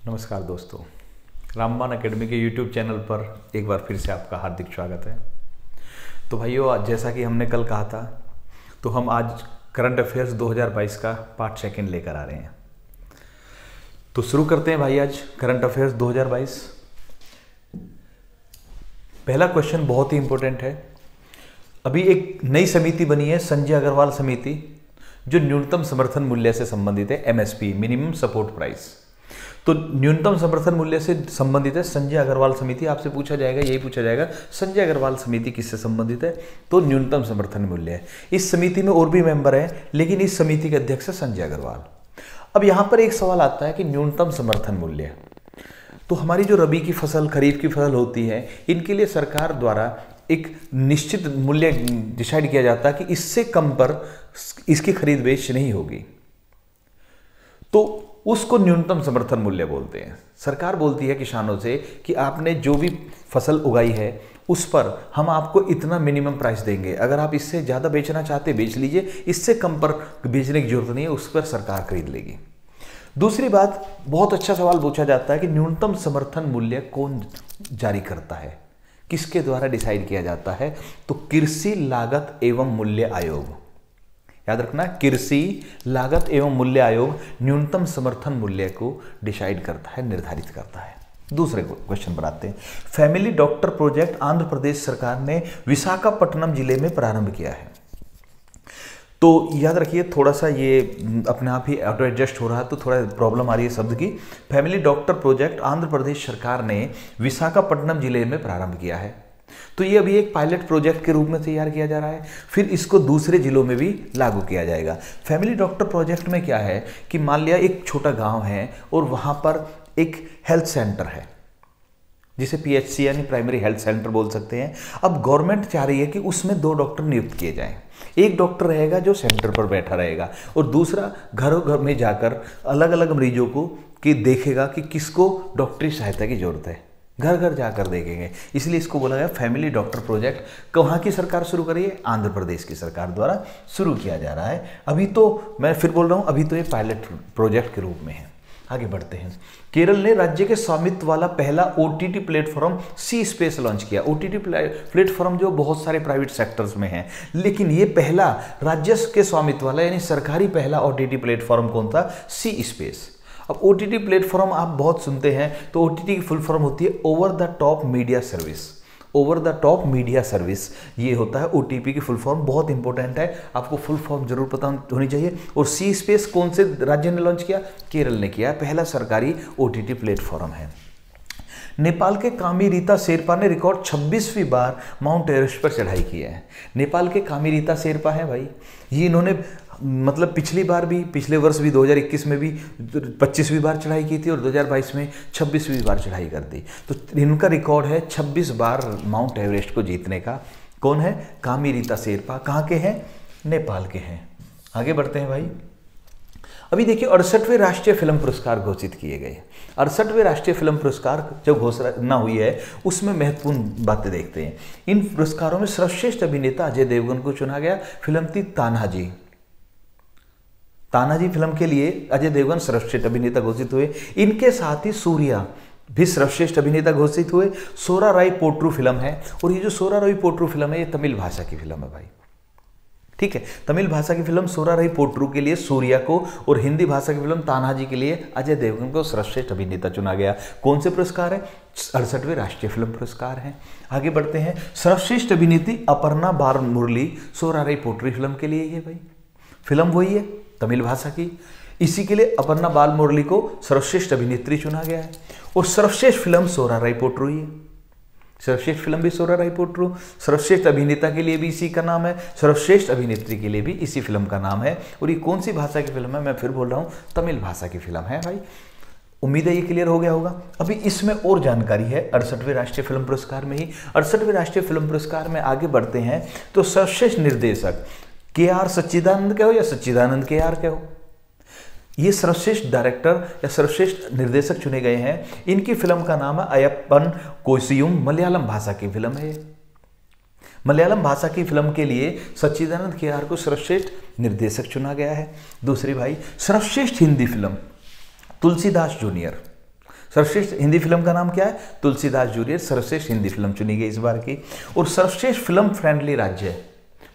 नमस्कार दोस्तों, रामबाण एकेडमी के YouTube चैनल पर एक बार फिर से आपका हार्दिक स्वागत है। तो भाइयों, आज जैसा कि हमने कल कहा था, तो हम आज करंट अफेयर्स 2022 का पार्ट सेकंड लेकर आ रहे हैं। तो शुरू करते हैं भाई आज करंट अफेयर्स 2022। पहला क्वेश्चन बहुत ही इंपॉर्टेंट है। अभी एक नई समिति बनी है, संजय अग्रवाल समिति, जो न्यूनतम समर्थन मूल्य से संबंधित है, MSP मिनिमम सपोर्ट प्राइस। तो न्यूनतम समर्थन मूल्य से संबंधित है संजय अग्रवाल समिति। आपसे पूछा जाएगा, यही पूछा जाएगा, संजय अग्रवाल समिति किससे संबंधित है? तो न्यूनतम समर्थन मूल्य है। इस समिति में और भी मेंबर हैं, लेकिन इस समिति के अध्यक्ष है संजय अग्रवाल। अब यहां पर एक सवाल आता है कि न्यूनतम समर्थन मूल्य, तो हमारी जो रबी की फसल, खरीफ की फसल होती है, इनके लिए सरकार द्वारा एक निश्चित मूल्य डिसाइड किया जाता है कि इससे कम पर इसकी खरीद बेच नहीं होगी, तो उसको न्यूनतम समर्थन मूल्य बोलते हैं। सरकार बोलती है किसानों से कि आपने जो भी फसल उगाई है उस पर हम आपको इतना मिनिमम प्राइस देंगे, अगर आप इससे ज़्यादा बेचना चाहते बेच लीजिए, इससे कम पर बेचने की जरूरत नहीं है, उस पर सरकार खरीद लेगी। दूसरी बात, बहुत अच्छा सवाल पूछा जाता है कि न्यूनतम समर्थन मूल्य कौन जारी करता है, किसके द्वारा डिसाइड किया जाता है? तो कृषि लागत एवं मूल्य आयोग। याद रखना, कृषि लागत एवं मूल्य आयोग न्यूनतम समर्थन मूल्य को डिसाइड करता है, निर्धारित करता है। दूसरे क्वेश्चन पर आते हैं। Family doctor project Andhra Pradesh सरकार ने विशाखापट्टनम जिले में प्रारंभ किया है। तो याद रखिए, थोड़ा सा ये अपने आप ही ऑटो एडजस्ट हो रहा है, तो थोड़ा प्रॉब्लम आ रही है शब्द की। Family doctor project Andhra Pradesh सरकार ने विशाखापट्टनम जिले में प्रारंभ किया है। तो ये अभी एक पायलट प्रोजेक्ट के रूप में तैयार किया जा रहा है, फिर इसको दूसरे जिलों में भी लागू किया जाएगा। फैमिली डॉक्टर प्रोजेक्ट में क्या है कि मान लिया एक छोटा गांव है और वहां पर एक हेल्थ सेंटर है, जिसे PHC यानी प्राइमरी हेल्थ सेंटर बोल सकते हैं। अब गवर्नमेंट चाह रही है कि उसमें 2 डॉक्टर नियुक्त किए जाएं। एक डॉक्टर रहेगा जो सेंटर पर बैठा रहेगा, और दूसरा घरों घर में जाकर अलग अलग मरीजों को देखेगा कि किसको डॉक्टरी सहायता की जरूरत है, घर घर जाकर देखेंगे। इसलिए इसको बोला गया फैमिली डॉक्टर प्रोजेक्ट। कहाँ की सरकार शुरू करी है? आंध्र प्रदेश की सरकार द्वारा शुरू किया जा रहा है। अभी तो मैं फिर बोल रहा हूँ, अभी तो ये पायलट प्रोजेक्ट के रूप में है। आगे बढ़ते हैं। केरल ने राज्य के स्वामित्व वाला पहला OTT प्लेटफॉर्म सी स्पेस लॉन्च किया। OTT प्लेटफॉर्म जो बहुत सारे प्राइवेट सेक्टर्स में है, लेकिन ये पहला राज्य के स्वामित्व वाला यानी सरकारी पहला OTT प्लेटफॉर्म कौन था? सी स्पेस। अब OTT प्लेटफॉर्म आप बहुत सुनते हैं, तो OTT की फुल फॉर्म होती है over the top media service. Over the top media service, ये होता है OTP की फुल फॉर्म। बहुत इंपॉर्टेंट है, आपको फुल फॉर्म जरूर पता होनी चाहिए। और सी स्पेस कौन से राज्य ने लॉन्च किया? केरल ने किया। पहला सरकारी OTT प्लेटफॉर्म है। नेपाल के कामिरीता शेरपा ने रिकॉर्ड 26वीं बार माउंट एवरेस्ट पर चढ़ाई की है। नेपाल के कामिरीता शेरपा है भाई, ये इन्होंने मतलब पिछली बार भी, पिछले वर्ष भी 2021 में भी 25वीं बार चढ़ाई की थी और 2022 में 26वीं बार चढ़ाई कर दी। तो इनका रिकॉर्ड है 26 बार माउंट एवरेस्ट को जीतने का। कौन है? कामिरीता शेरपा। कहाँ के हैं? नेपाल के हैं। आगे बढ़ते हैं भाई। अभी देखिए, 68वें राष्ट्रीय फिल्म पुरस्कार घोषित किए गए। 68वें राष्ट्रीय फिल्म पुरस्कार जब घोषणा हुई है, उसमें महत्वपूर्ण बातें देखते हैं। इन पुरस्कारों में सर्वश्रेष्ठ अभिनेता अजय देवगन को चुना गया। फिल्म थी तानाजी। तानाजी फिल्म के लिए अजय देवगन सर्वश्रेष्ठ अभिनेता घोषित हुए। इनके साथ ही सूर्या भी सर्वश्रेष्ठ अभिनेता घोषित हुए। सोरा राय पोट्रू फिल्म है, और ये जो सोरा राय पोट्रू फिल्म है, ये तमिल भाषा की फिल्म है भाई। ठीक है, तमिल भाषा की फिल्म सोरा राय पोट्रू के लिए सूर्या को, और हिंदी भाषा की फिल्म तानाजी के लिए अजय देवगन को सर्वश्रेष्ठ अभिनेता चुना गया। कौन से पुरस्कार है? 68वें राष्ट्रीय फिल्म पुरस्कार हैं। आगे बढ़ते हैं। सर्वश्रेष्ठ अभिनेत्री अपर्णा बालमुरली सोरा राय पोट्रू फिल्म के लिए है भाई। फिल्म वही है तमिल भाषा की, इसी के लिए अपर्णा बालमुरली को सर्वश्रेष्ठ अभिनेत्री चुना गया है। और सर्वश्रेष्ठ फिल्म सोरा राय पोट्रू ही है। सर्वश्रेष्ठ फिल्म भी सोरा राय पोट्रू, सर्वश्रेष्ठ अभिनेता के लिए भी इसी का नाम है, सर्वश्रेष्ठ अभिनेत्री के लिए भी इसी फिल्म का नाम है। और ये कौन सी भाषा की फिल्म है? मैं फिर बोल रहा हूँ, तमिल भाषा की फिल्म है भाई। उम्मीद है ये क्लियर हो गया होगा। अभी इसमें और जानकारी है 68वें राष्ट्रीय फिल्म पुरस्कार में ही। 68वें राष्ट्रीय फिल्म पुरस्कार में आगे बढ़ते हैं, तो सर्वश्रेष्ठ निर्देशक KR सच्चिदानंद कहो या सच्चिदानंद KR कहो, ये सर्वश्रेष्ठ डायरेक्टर या सर्वश्रेष्ठ निर्देशक चुने गए हैं। इनकी फिल्म का नाम है अयप्पन कोशियुम। मलयालम भाषा की फिल्म है। मलयालम भाषा की फिल्म के लिए सच्चिदानंद KR को सर्वश्रेष्ठ निर्देशक चुना गया है। दूसरी भाई, सर्वश्रेष्ठ हिंदी फिल्म तुलसीदास जूनियर। सर्वश्रेष्ठ हिंदी फिल्म का नाम क्या है? तुलसीदास जूलियट सर्वश्रेष्ठ हिंदी फिल्म चुनी गई इस बार की। और सर्वश्रेष्ठ फिल्म फ्रेंडली राज्य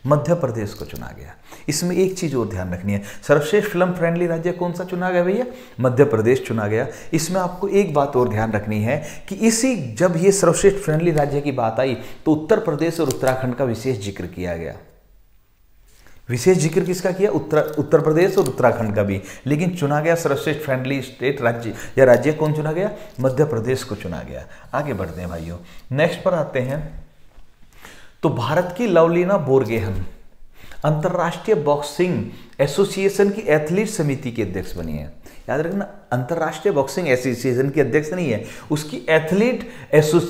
मध्य प्रदेश को चुना गया। इसमें एक चीज और ध्यान रखनी है, सर्वश्रेष्ठ फिल्म फ्रेंडली राज्य कौन सा चुना गया भैया? मध्य प्रदेश चुना गया। इसमें आपको एक बात और ध्यान रखनी है कि इसी जब ये सर्वश्रेष्ठ फ्रेंडली राज्य की बात आई तो उत्तर प्रदेश और उत्तराखंड का विशेष जिक्र किया गया। विशेष जिक्र किसका किया? उत्तर प्रदेश और उत्तराखंड का भी, लेकिन चुना गया सर्वश्रेष्ठ फ्रेंडली स्टेट राज्य या राज्य कौन चुना गया? मध्य प्रदेश को चुना गया। आगे बढ़ते हैं भाइयों, नेक्स्ट पर आते हैं। तो भारत की लवलीना बोरगोहेन अंतर्राष्ट्रीय बॉक्सिंग एसोसिएशन की एथलीट समिति की अध्यक्ष बनी है। याद रखना, अंतर्राष्ट्रीय बॉक्सिंग एसोसिएशन की अध्यक्ष नहीं है, उसकी एथलीट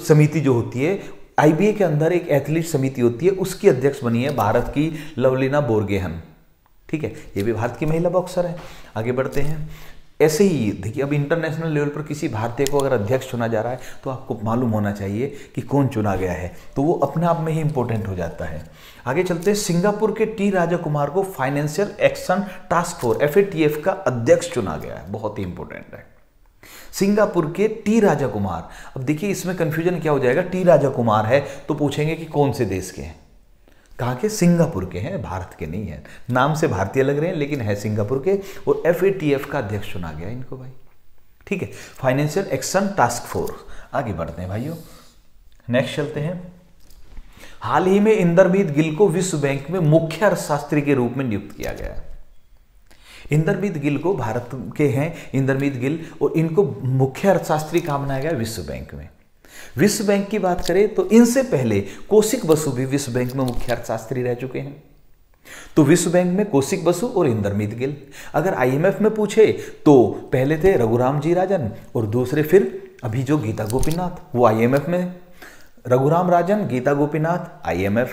समिति जो होती है, आईबीए के अंदर एक एथलीट समिति होती है, उसकी अध्यक्ष बनी है भारत की लवलीना बोरगोहेन। ठीक है, ये भी भारत की महिला बॉक्सर है। आगे बढ़ते हैं। ऐसे ही देखिए, अब इंटरनेशनल लेवल पर किसी भारतीय को अगर अध्यक्ष चुना जा रहा है तो आपको मालूम होना चाहिए कि कौन चुना गया है, तो वो अपने आप में ही इंपॉर्टेंट हो जाता है। आगे चलते हैं। सिंगापुर के टी राजाकुमार को financial action task force FATF का अध्यक्ष चुना गया है, बहुत ही इंपॉर्टेंट है। सिंगापुर के टी राजाकुमार, अब देखिए इसमें कंफ्यूजन क्या हो जाएगा, टी राजाकुमार है तो पूछेंगे कि कौन से देश के हैं? कहाँ के? सिंगापुर के हैं, भारत के नहीं है। नाम से भारतीय लग रहे हैं लेकिन है सिंगापुर के, और FATF का अध्यक्ष चुना गया इनको भाई। ठीक है, फाइनेंशियल एक्शन टास्क फोर्स। आगे बढ़ते हैं भाइयों, नेक्स्ट चलते हैं। हाल ही में इंदरमीत गिल को विश्व बैंक में मुख्य अर्थशास्त्री के रूप में नियुक्त किया गया है। इंदरमीत गिल को, भारत के हैं इंदरमीत गिल, और इनको मुख्य अर्थशास्त्री कहाँ बनाया गया? विश्व बैंक में। विश्व बैंक की बात करें तो इनसे पहले कौशिक बसु भी विश्व बैंक में मुख्य अर्थशास्त्री रह चुके हैं। तो विश्व बैंक में कौशिक बसु और इंदरमीत गिल। अगर IMF में पूछे तो पहले थे रघुराम जी राजन, और दूसरे फिर अभी जो गीता गोपीनाथ, वो IMF में। रघुराम राजन, गीता गोपीनाथ IMF,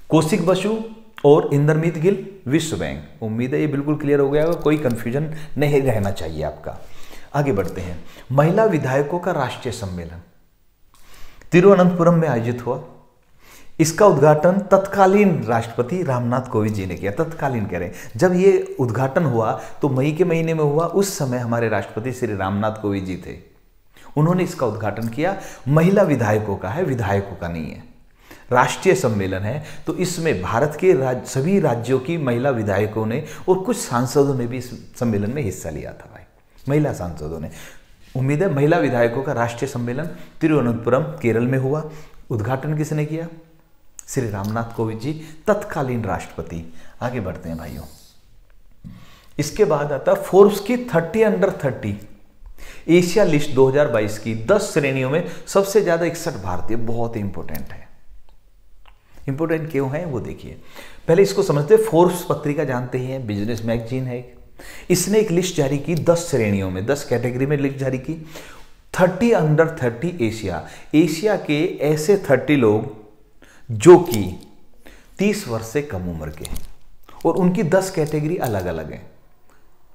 कौशिक बसु और इंदरमीत गिल विश्व बैंक। उम्मीद है ये बिल्कुल क्लियर हो गया होगा, कोई कंफ्यूजन नहीं रहना चाहिए आपका। आगे बढ़ते हैं। महिला विधायकों का राष्ट्रीय सम्मेलन तिरुवनंतपुरम में आयोजित हुआ। इसका उद्घाटन तत्कालीन राष्ट्रपति रामनाथ कोविंद जी ने किया। तत्कालीन कह रहे हैं, जब ये उद्घाटन हुआ तो मई के महीने में हुआ, उस समय हमारे राष्ट्रपति श्री रामनाथ कोविंद जी थे, उन्होंने इसका उद्घाटन किया। महिला विधायकों का है, विधायकों का नहीं है। राष्ट्रीय सम्मेलन है तो इसमें भारत के सभी राज्यों की महिला विधायकों ने और कुछ सांसदों ने भी इस सम्मेलन में हिस्सा लिया था भाई, महिला सांसदों ने। उम्मीद है महिला विधायकों का राष्ट्रीय सम्मेलन तिरुवनंतपुरम केरल में हुआ। उद्घाटन किसने किया? श्री रामनाथ कोविंद जी, तत्कालीन राष्ट्रपति। आगे बढ़ते हैं भाइयों, इसके बाद आता फोर्ब्स की 30 अंडर 30 एशिया लिस्ट 2022 की 10 श्रेणियों में सबसे ज्यादा 61 भारतीय। बहुत इंपॉर्टेंट है। इंपॉर्टेंट क्यों है वो देखिए, पहले इसको समझते। फोर्ब्स पत्रिका जानते ही हैं, बिजनेस मैगजीन है। इसने एक लिस्ट जारी की 10 श्रेणियों में, 10 कैटेगरी में लिस्ट जारी की। 30 अंडर 30 एशिया के ऐसे 30 लोग जो कि 30 वर्ष से कम उम्र के हैं, और उनकी 10 कैटेगरी अलग अलग हैं।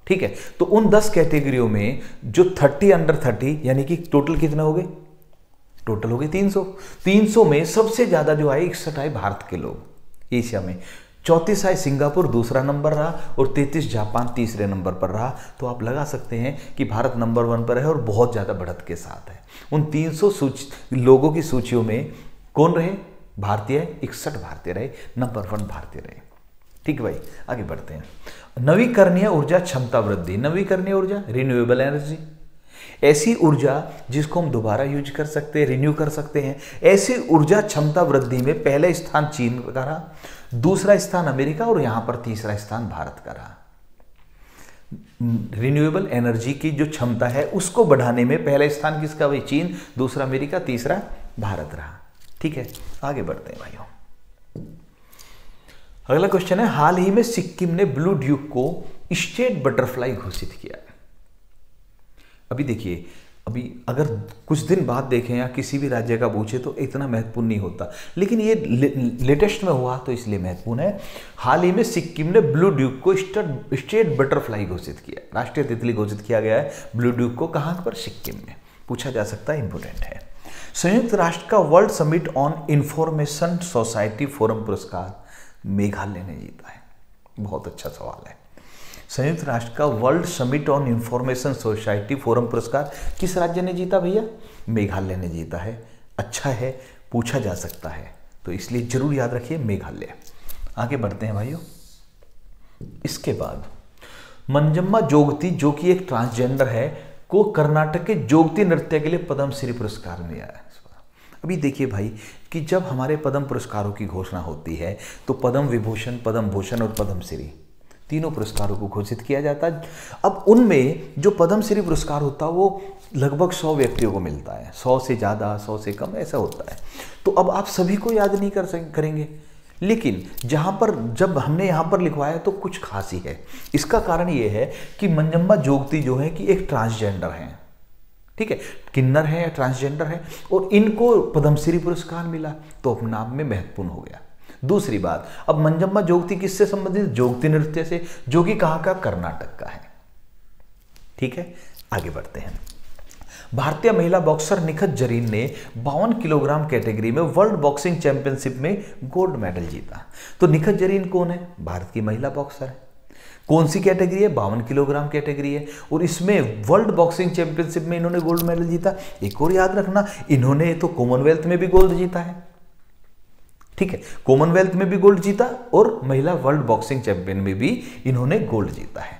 ठीक है, तो उन 10 कैटेगरियों में जो 30 अंडर 30 यानी कि टोटल कितने हो गए? टोटल हो गए 300। 300 में सबसे ज्यादा जो आए 61 आए भारत के लोग एशिया में। 34 आए सिंगापुर, दूसरा नंबर रहा, और 33 जापान तीसरे नंबर पर रहा। तो आप लगा सकते हैं कि भारत नंबर 1 पर है और बहुत ज्यादा बढ़त के साथ है। उन 300 लोगों की सूचियों में कौन रहे? भारतीय, 61 भारतीय रहे, नंबर 1 भारतीय रहे। ठीक है भाई, आगे बढ़ते हैं। नवीकरणीय ऊर्जा क्षमता वृद्धि। नवीकरणीय ऊर्जा, रिन्यूएबल एनर्जी, ऐसी ऊर्जा जिसको हम दोबारा यूज कर सकते हैं, रिन्यू कर सकते हैं। ऐसी ऊर्जा क्षमता वृद्धि में पहला स्थान चीन का रहा, दूसरा स्थान अमेरिका, और यहां पर तीसरा स्थान भारत का रहा। रिन्यूएबल एनर्जी की जो क्षमता है उसको बढ़ाने में पहला स्थान किसका? भाई चीन, दूसरा अमेरिका, तीसरा भारत रहा। ठीक है, आगे बढ़ते हैं भाइयों। अगला क्वेश्चन है, हाल ही में सिक्किम ने ब्लू ड्यूक को स्टेट बटरफ्लाई घोषित किया। अभी देखिए, अभी अगर कुछ दिन बाद देखें या किसी भी राज्य का पूछे तो इतना महत्वपूर्ण नहीं होता, लेकिन ये लेटेस्ट में हुआ तो इसलिए महत्वपूर्ण है। हाल ही में सिक्किम ने ब्लू ड्यूक को स्टेट बटरफ्लाई घोषित किया, राष्ट्रीय तितली घोषित किया गया है ब्लू ड्यूक को। कहां पर? सिक्किम में। पूछा जा सकता है, इंपोर्टेंट है। संयुक्त राष्ट्र का world summit on information society forum पुरस्कार मेघालय ने जीता है। बहुत अच्छा सवाल है। संयुक्त राष्ट्र का world summit on information society forum पुरस्कार किस राज्य ने जीता भैया? मेघालय ने जीता है। अच्छा है, पूछा जा सकता है, तो इसलिए जरूर याद रखिए मेघालय। आगे बढ़ते हैं भाइयों। इसके बाद मंजम्मा जोगती, जो कि एक ट्रांसजेंडर है, को कर्नाटक के जोगती नृत्य के लिए पद्मश्री पुरस्कार मिला है। अभी देखिए भाई कि जब हमारे पद्म पुरस्कारों की घोषणा होती है तो पद्म विभूषण, पद्म भूषण और पद्मश्री तीनों पुरस्कारों को घोषित किया जाता है। अब उनमें जो पद्मश्री पुरस्कार होता है वो लगभग 100 व्यक्तियों को मिलता है, 100 से ज़्यादा, 100 से कम, ऐसा होता है। तो अब आप सभी को याद नहीं करेंगे, लेकिन जहाँ पर जब हमने यहाँ पर लिखवाया तो कुछ खास ही है। इसका कारण ये है कि मंजम्मा जोगती जो है कि एक ट्रांसजेंडर हैं, ठीक है, किन्नर है या ट्रांसजेंडर है, और इनको पद्मश्री पुरस्कार मिला तो अपने आप में महत्वपूर्ण हो गया। दूसरी बात, अब मंजम्मा जोगती किससे संबंधित? जोगती नृत्य से, जो कि कहाँ का? कर्नाटक का है। ठीक है, आगे बढ़ते हैं। भारतीय महिला बॉक्सर निखत जरीन ने 52 किलोग्राम कैटेगरी में वर्ल्ड बॉक्सिंग चैंपियनशिप में गोल्ड मेडल जीता। तो निखत जरीन कौन है? भारत की महिला बॉक्सर है। कौन सी कैटेगरी है? 52 किलोग्राम कैटेगरी है, और इसमें वर्ल्ड बॉक्सिंग चैंपियनशिप में इन्होंने गोल्ड मेडल जीता। एक और याद रखना, इन्होंने तो कॉमनवेल्थ में भी गोल्ड जीता है। ठीक है, कॉमनवेल्थ में भी गोल्ड जीता और महिला वर्ल्ड बॉक्सिंग चैंपियन में भी इन्होंने गोल्ड जीता है।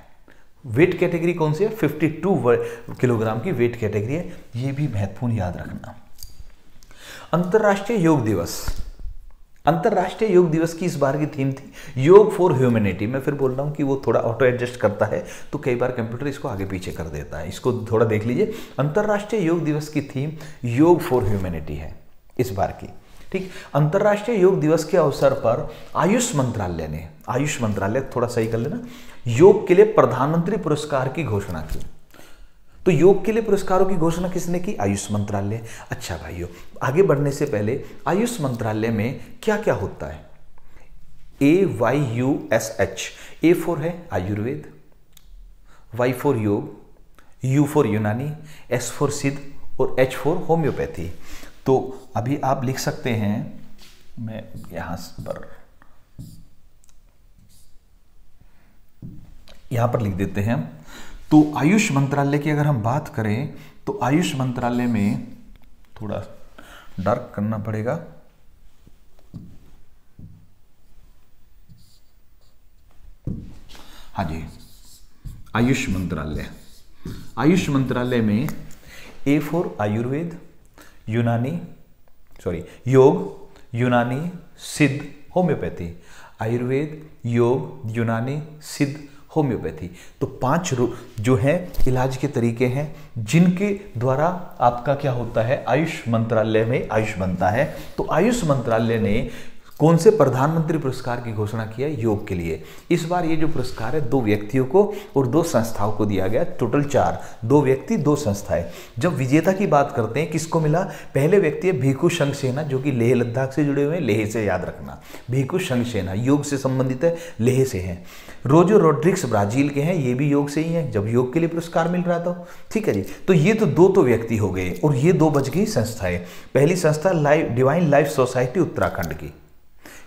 वेट कैटेगरी कौन सी है? 52 किलोग्राम की वेट कैटेगरी है, ये भी महत्वपूर्ण याद रखना। अंतर्राष्ट्रीय योग दिवस। अंतर्राष्ट्रीय योग दिवस की इस बार की थीम थी योग फॉर ह्यूमैनिटी। मैं फिर बोल रहा हूँ कि वो थोड़ा ऑटो एडजस्ट करता है, तो कई बार कंप्यूटर इसको आगे पीछे कर देता है, इसको थोड़ा देख लीजिए। अंतर्राष्ट्रीय योग दिवस की थीम योग फॉर ह्यूमैनिटी है इस बार की। ठीक, अंतर्राष्ट्रीय योग दिवस के अवसर पर आयुष मंत्रालय ने, आयुष मंत्रालय थोड़ा सही कर लेना, योग के लिए प्रधानमंत्री पुरस्कार की घोषणा की। तो योग के लिए पुरस्कारों की घोषणा किसने की? आयुष मंत्रालय। अच्छा भाइयों, आगे बढ़ने से पहले आयुष मंत्रालय में क्या क्या होता है? AYUSH। A फॉर है आयुर्वेद, Y फॉर योग, U फॉर यूनानी, S फॉर सिद्ध और H फॉर होम्योपैथी। तो अभी आप लिख सकते हैं, मैं यहां पर लिख देते हैं। तो आयुष मंत्रालय की अगर हम बात करें तो आयुष मंत्रालय में थोड़ा डार्क करना पड़ेगा। हाँ जी, आयुष मंत्रालय। आयुष मंत्रालय में A फॉर आयुर्वेद, योग, यूनानी, सिद्ध, होम्योपैथी। आयुर्वेद, योग, यूनानी, सिद्ध, होम्योपैथी। तो 5 जो है इलाज के तरीके हैं जिनके द्वारा आपका क्या होता है, आयुष मंत्रालय में आयुष बनता है। तो आयुष मंत्रालय ने कौन से प्रधानमंत्री पुरस्कार की घोषणा किया? योग के लिए। इस बार ये जो पुरस्कार है 2 व्यक्तियों को और 2 संस्थाओं को दिया गया, टोटल 4, 2 व्यक्ति 2 संस्थाएं। जब विजेता की बात करते हैं किसको मिला? पहले व्यक्ति है भिखु शंखसेना, जो कि लेह लद्दाख से जुड़े हुए हैं, लेह से याद रखना। भिखु शंखसेना योग से संबंधित है, लेह से हैं। रोजो रोड्रिग्स ब्राजील के हैं, ये भी योग से ही हैं, जब योग के लिए पुरस्कार मिल रहा था। ठीक है जी, तो ये तो 2 व्यक्ति हो गए, और ये 2 बच गई संस्थाएं। पहली संस्था डिवाइन लाइफ सोसाइटी उत्तराखंड की,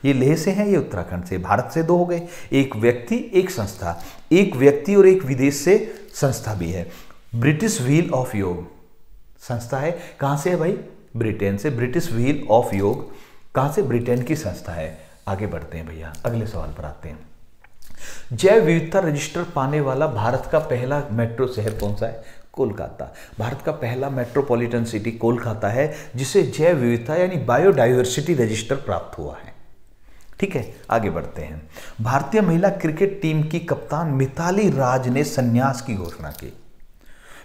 ये लेह से है, ये उत्तराखंड से। भारत से 2 हो गए, एक व्यक्ति एक संस्था, एक व्यक्ति और एक विदेश से संस्था भी है। ब्रिटिश व्हील ऑफ योग संस्था है, कहां से है भाई? ब्रिटेन से। ब्रिटिश व्हील ऑफ योग कहां से? ब्रिटेन की संस्था है। आगे बढ़ते हैं भैया, अगले सवाल पर आते हैं। जैव विविधता रजिस्टर पाने वाला भारत का पहला मेट्रो शहर कौन सा है? कोलकाता। भारत का पहला मेट्रोपॉलिटन सिटी कोलकाता है, जिसे जैव विविधता यानी बायोडाइवर्सिटी रजिस्टर प्राप्त हुआ है। ठीक है, आगे बढ़ते हैं। भारतीय महिला क्रिकेट टीम की कप्तान मिताली राज ने संन्यास की घोषणा की।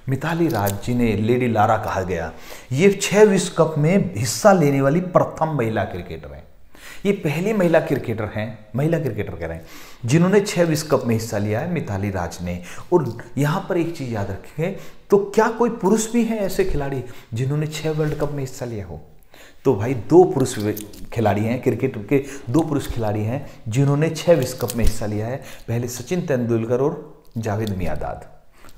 मिताली राज जिन्हें लेडी लारा कहा गया, ये 6 विश्व कप में हिस्सा लेने वाली प्रथम महिला क्रिकेटर हैं। ये पहली महिला क्रिकेटर कह रहे हैं जिन्होंने 6 विश्व कप में हिस्सा लिया है, मिताली राज ने। और यहां पर एक चीज याद रखें, तो क्या कोई पुरुष भी है ऐसे खिलाड़ी जिन्होंने 6 वर्ल्ड कप में हिस्सा लिया हो? तो भाई 2 पुरुष खिलाड़ी हैं, क्रिकेट के 2 पुरुष खिलाड़ी हैं जिन्होंने 6 विश्व कप में हिस्सा लिया है। पहले सचिन तेंदुलकर और जावेद मियांदाद।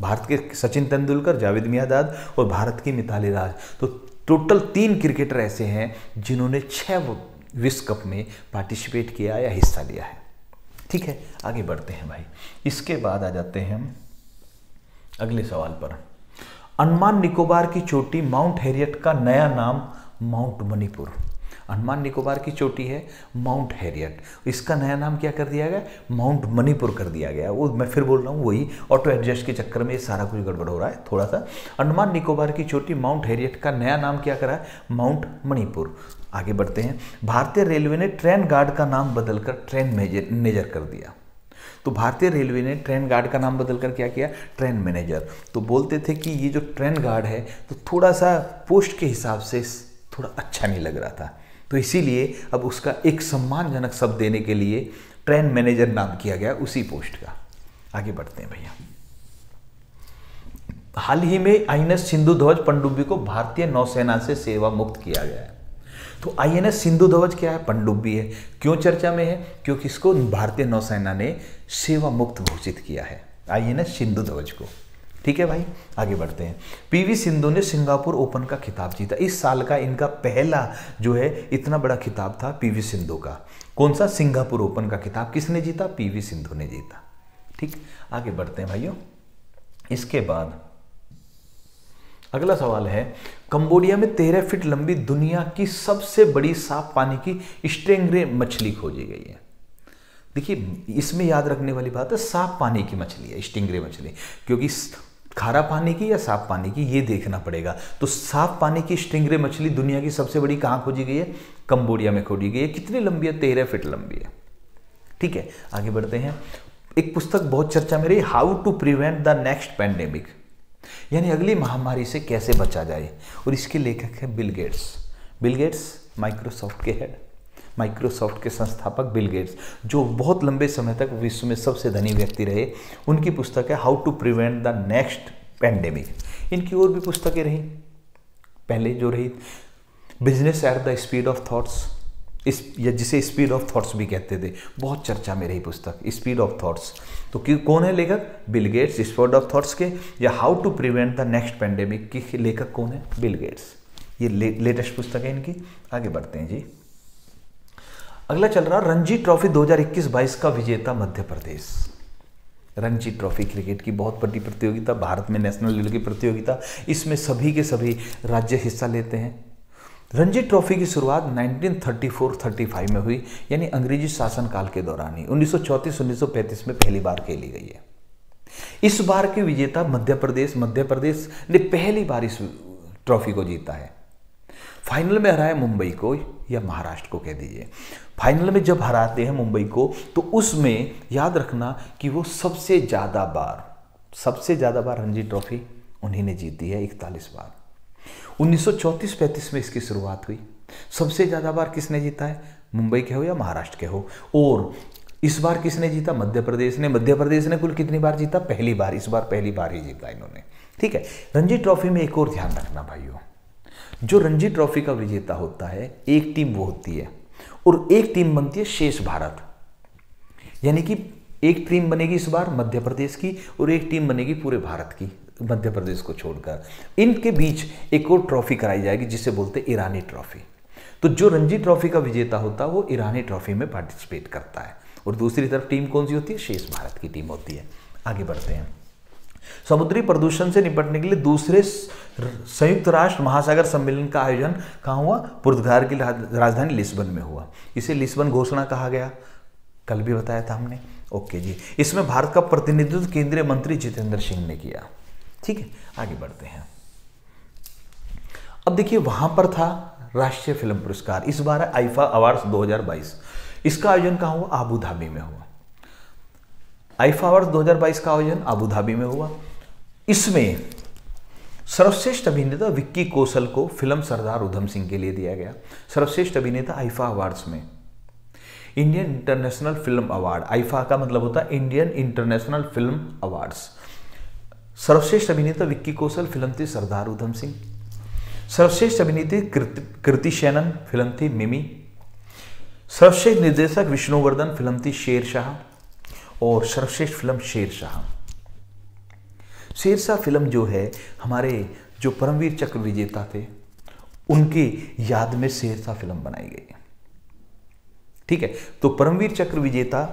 भारत के सचिन तेंदुलकर, जावेद मियांदाद और भारत की मिताली राज। तो टोटल 3 क्रिकेटर ऐसे हैं जिन्होंने 6 विश्व कप में पार्टिसिपेट किया या हिस्सा लिया है। ठीक है, आगे बढ़ते हैं भाई। इसके बाद आ जाते हैं हम अगले सवाल पर। अंडमान निकोबार की चोटी माउंट हैरियट का नया नाम माउंट मणिपुर। अंडमान निकोबार की चोटी है माउंट हैरियट, इसका नया नाम क्या कर दिया गया, माउंट मणिपुर कर दिया गया। वो मैं फिर बोल रहा हूँ, वही ऑटो एडजस्ट के चक्कर में ये सारा कुछ गड़बड़ हो रहा है थोड़ा सा। अंडमान निकोबार की चोटी माउंट हैरियट का नया नाम क्या करा है, माउंट मणिपुर। आगे बढ़ते हैं। भारतीय रेलवे ने ट्रेन गार्ड का नाम बदलकर ट्रेन मैनेजर कर दिया। तो भारतीय रेलवे ने ट्रेन गार्ड का नाम बदलकर क्या किया, ट्रेन मैनेजर। तो बोलते थे कि ये जो ट्रेन गार्ड है तो थोड़ा सा पोस्ट के हिसाब से थोड़ा अच्छा नहीं लग रहा था, तो इसीलिए अब उसका एक सम्मानजनक शब्द देने के लिए ट्रेन मैनेजर नाम किया गया उसी पोस्ट का। आगे बढ़ते हैं भैया। हाल ही में आईएनएस सिंधु ध्वज पनडुब्बी को भारतीय नौसेना से सेवा मुक्त किया गया है। तो आईएनएस सिंधु ध्वज क्या है, पनडुब्बी है। क्यों चर्चा में है, क्योंकि इसको भारतीय नौसेना ने सेवा मुक्त घोषित किया है, आईएनएस सिंधु ध्वज को। ठीक है भाई, आगे बढ़ते हैं। पीवी सिंधु ने सिंगापुर ओपन का खिताब जीता। इस साल का इनका पहला जो है इतना बड़ा खिताब था पीवी सिंधु का। कौन सा, सिंगापुर ओपन का खिताब किसने जीता, पीवी सिंधु ने जीता। ठीक, आगे बढ़ते हैं भाइयों। इसके बाद अगला सवाल है, कंबोडिया में 13 फीट लंबी दुनिया की सबसे बड़ी साफ पानी की स्टेंगरे मछली खोजी गई है। देखिए, इसमें याद रखने वाली बात है साफ पानी की मछली है स्टिंगरे मछली, क्योंकि खारा पानी की या साफ पानी की ये देखना पड़ेगा। तो साफ पानी की स्टिंगरे मछली दुनिया की सबसे बड़ी कहाँ खोजी गई है, कंबोडिया में खोजी गई है। कितनी लंबी है, 13 फीट लंबी है। ठीक है, आगे बढ़ते हैं। एक पुस्तक बहुत चर्चा में रही, how to prevent the next pandemic, यानी अगली महामारी से कैसे बचा जाए, और इसके लेखक है Bill Gates. Bill Gates Microsoft के हेड, माइक्रोसॉफ्ट के संस्थापक बिल गेट्स, जो बहुत लंबे समय तक विश्व में सबसे धनी व्यक्ति रहे। उनकी पुस्तक है how to prevent the next pandemic. इनकी और भी पुस्तकें रही, पहले जो रही business at the speed of thoughts, या जिसे स्पीड ऑफ थॉट्स भी कहते थे, बहुत चर्चा में रही पुस्तक स्पीड ऑफ थॉट्स। तो कौन है लेखक, Bill Gates. Speed of thoughts के या how to prevent the next pandemic की लेखक कौन है, बिल गेट्स। ये लेटेस्ट पुस्तक है इनकी। आगे बढ़ते हैं जी। अगला चल रहा रणजी ट्रॉफी 2021-22 का विजेता मध्य प्रदेश। रणजी ट्रॉफी क्रिकेट की बहुत बड़ी प्रतियोगिता, भारत में नेशनल लेवल की प्रतियोगिता, इसमें सभी के सभी राज्य हिस्सा लेते हैं। रणजी ट्रॉफी की शुरुआत 1934-35 में हुई, यानी अंग्रेजी शासनकाल के दौरान ही। 1934-1935 में पहली बार खेली गई है। इस बार के विजेता मध्य प्रदेश ने पहली बार इस ट्रॉफी को जीता है। फाइनल में हराया मुंबई को या महाराष्ट्र को कह दीजिए। फाइनल में जब हराते हैं मुंबई को तो उसमें याद रखना कि वो सबसे ज़्यादा बार रणजी ट्रॉफी उन्हीं ने जीती है, 41 बार। 1934-35 में इसकी शुरुआत हुई। सबसे ज़्यादा बार किसने जीता है, मुंबई के हो या महाराष्ट्र के हो। और इस बार किसने जीता, मध्य प्रदेश ने। मध्य प्रदेश ने कुल कितनी बार जीता, पहली बार। इस बार पहली बार ही जीता इन्होंने। ठीक है, रणजी ट्रॉफी में एक और ध्यान रखना भाइयों, जो रणजी ट्रॉफी का विजेता होता है एक टीम वो होती है, और एक टीम बनती है शेष भारत, यानी कि एक टीम बनेगी इस बार मध्य प्रदेश की और एक टीम बनेगी पूरे भारत की, मध्य प्रदेश को छोड़कर। इनके बीच एक और ट्रॉफी कराई जाएगी जिसे बोलते हैं ईरानी ट्रॉफी। तो जो रणजी ट्रॉफी का विजेता होता है वो ईरानी ट्रॉफी में पार्टिसिपेट करता है, और दूसरी तरफ टीम कौन सी होती है, शेष भारत की टीम होती है। आगे बढ़ते हैं। समुद्री प्रदूषण से निपटने के लिए दूसरे संयुक्त राष्ट्र महासागर सम्मेलन का आयोजन कहाँ हुआ, पुर्तगाल की राजधानी लिस्बन में हुआ। इसे लिस्बन घोषणा कहा गया, कल भी बताया था हमने। ओके जी, इसमें भारत का प्रतिनिधित्व केंद्रीय मंत्री जितेंद्र सिंह ने किया। ठीक है, आगे बढ़ते हैं। अब देखिए, वहां पर था राष्ट्रीय फिल्म पुरस्कार, इस बार है आईफा अवार्ड्स 2022। इसका आयोजन कहाँ हुआ, आबू धाबी में हुआ। आईफा अवार्ड्स 2022 का आयोजन आबू धाबी में हुआ। इसमें सर्वश्रेष्ठ अभिनेता विक्की कौशल को फिल्म सरदार उधम सिंह के लिए दिया गया। सर्वश्रेष्ठ अभिनेता आईफा अवार्ड्स में Indian international film award, IIFA का मतलब होता है इंडियन इंटरनेशनल फिल्म अवार्ड्स। सर्वश्रेष्ठ अभिनेता विक्की कौशल, फिल्म थी सरदार उधम सिंह। सर्वश्रेष्ठ अभिनेत्री कृति सेनन, फिल्म थी मिमी। सर्वश्रेष्ठ निर्देशक विष्णुवर्धन, फिल्म थी शेरशाह। और सर्वश्रेष्ठ फिल्म शेरशाह। शेरशाह फिल्म जो है हमारे जो परमवीर चक्र विजेता थे उनकी याद में शेरशाह फिल्म बनाई गई है। ठीक है, तो परमवीर चक्र विजेता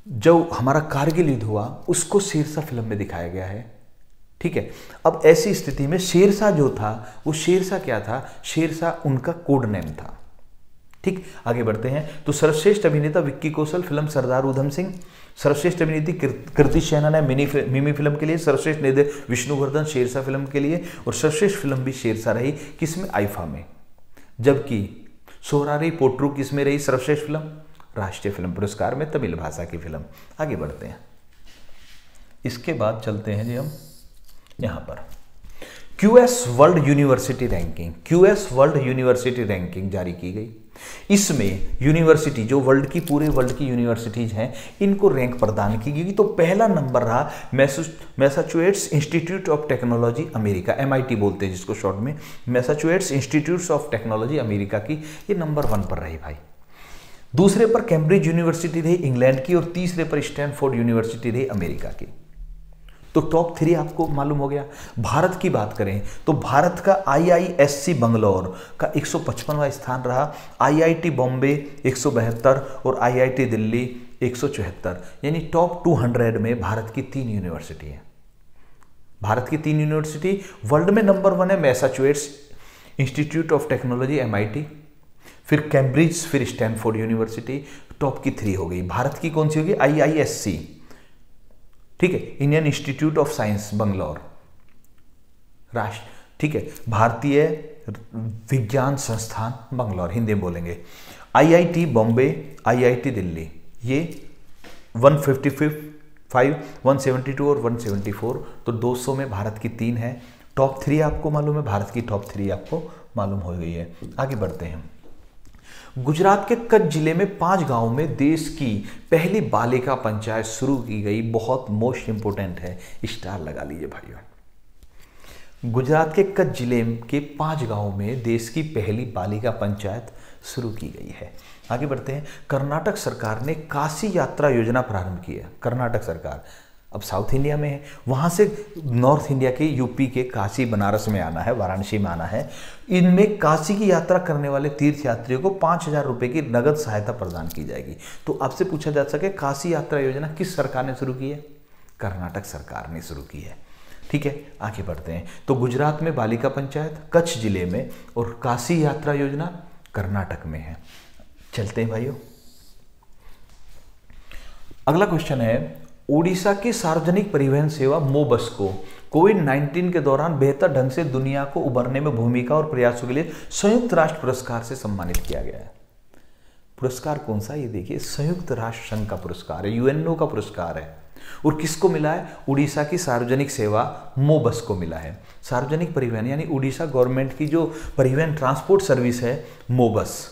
जो हमारा कारगिल युद्ध हुआ उसको शेरशाह फिल्म में दिखाया गया है। ठीक है, अब ऐसी स्थिति में शेरशाह जो था वो शेरशाह क्या था, शेरशाह उनका कोड नेम था। ठीक, आगे बढ़ते हैं। तो सर्वश्रेष्ठ अभिनेता विक्की कौशल फिल्म सरदार उधम सिंह, सर्वश्रेष्ठ अभिनेत्री कृति सेनन है मिमी फिल्म के लिए, सर्वश्रेष्ठ निर्देशक विष्णुवर्धन शेरशाह फिल्म के लिए, और सर्वश्रेष्ठ फिल्म भी शेरशाह रही, किसमें, आईफा में। जबकि सोरारी पोट्रू किसमें रही सर्वश्रेष्ठ फिल्म, राष्ट्रीय फिल्म पुरस्कार में, तमिल भाषा की फिल्म। आगे बढ़ते हैं, इसके बाद चलते हैं जी हम यहां पर QS world university ranking. QS world university ranking जारी की गई। इसमें यूनिवर्सिटी जो वर्ल्ड की, पूरे वर्ल्ड की यूनिवर्सिटीज हैं, इनको रैंक प्रदान की गई। तो पहला नंबर रहा Massachusetts institute of technology America, MIT बोलते हैं जिसको शॉर्ट में, Massachusetts institute of technology America की, ये नंबर 1 पर रही भाई। दूसरे पर कैम्ब्रिज यूनिवर्सिटी रही इंग्लैंड की, और तीसरे पर स्टैनफोर्ड यूनिवर्सिटी रही अमेरिका की। तो टॉप 3 आपको मालूम हो गया। भारत की बात करें तो भारत का IISc बंगलौर का 155वां स्थान रहा, IIT बॉम्बे 172 और IIT दिल्ली 174, यानी टॉप 200 में भारत की 3 यूनिवर्सिटी है। भारत की 3 यूनिवर्सिटी, वर्ल्ड में नंबर 1 है Massachusetts institute of technology MIT, फिर कैम्ब्रिज, फिर स्टैनफोर्ड यूनिवर्सिटी, टॉप की 3 हो गई। भारत की कौन सी होगी, IISc, ठीक है, Indian institute of science Bangalore राष्ट्र, ठीक है, भारतीय विज्ञान संस्थान बंगलौर, हिंदी में बोलेंगे। IIT बॉम्बे, IIT दिल्ली, ये 155, 172 और 174, तो 200 में भारत की 3 है। टॉप 3 आपको मालूम है, भारत की टॉप 3 आपको मालूम हो गई है। आगे बढ़ते हैं। गुजरात के कच्छ जिले में 5 गांवों में देश की पहली बालिका पंचायत शुरू की गई। बहुत मोस्ट इंपोर्टेंट है, स्टार लगा लीजिए भाइयों। गुजरात के कच्छ जिले के 5 गांवों में देश की पहली बालिका पंचायत शुरू की गई है। आगे बढ़ते हैं। कर्नाटक सरकार ने काशी यात्रा योजना प्रारंभ की है। कर्नाटक सरकार अब साउथ इंडिया में है, वहाँ से नॉर्थ इंडिया के यूपी के काशी बनारस में आना है, वाराणसी में आना है। इनमें काशी की यात्रा करने वाले तीर्थयात्रियों को 5,000 रुपये की नगद सहायता प्रदान की जाएगी। तो आपसे पूछा जा सके काशी यात्रा योजना किस सरकार ने शुरू की है, कर्नाटक सरकार ने शुरू की है। ठीक है, आगे बढ़ते हैं। तो गुजरात में बालिका पंचायत, कच्छ जिले में, और काशी यात्रा योजना कर्नाटक में है। चलते हैं भाइयों, अगला क्वेश्चन है, ओडिशा की सार्वजनिक परिवहन सेवा मोबस को कोविड-19 के दौरान बेहतर ढंग से दुनिया को उबरने में भूमिका और प्रयासों के लिए संयुक्त राष्ट्र पुरस्कार से सम्मानित किया गया है। पुरस्कार कौन सा, ये देखिए, संयुक्त राष्ट्र संघ का पुरस्कार है, UNO का पुरस्कार है। और किसको मिला है, उड़ीसा की सार्वजनिक सेवा मोबस को मिला है। सार्वजनिक परिवहन यानी उड़ीसा गवर्नमेंट की जो परिवहन ट्रांसपोर्ट सर्विस है मोबस,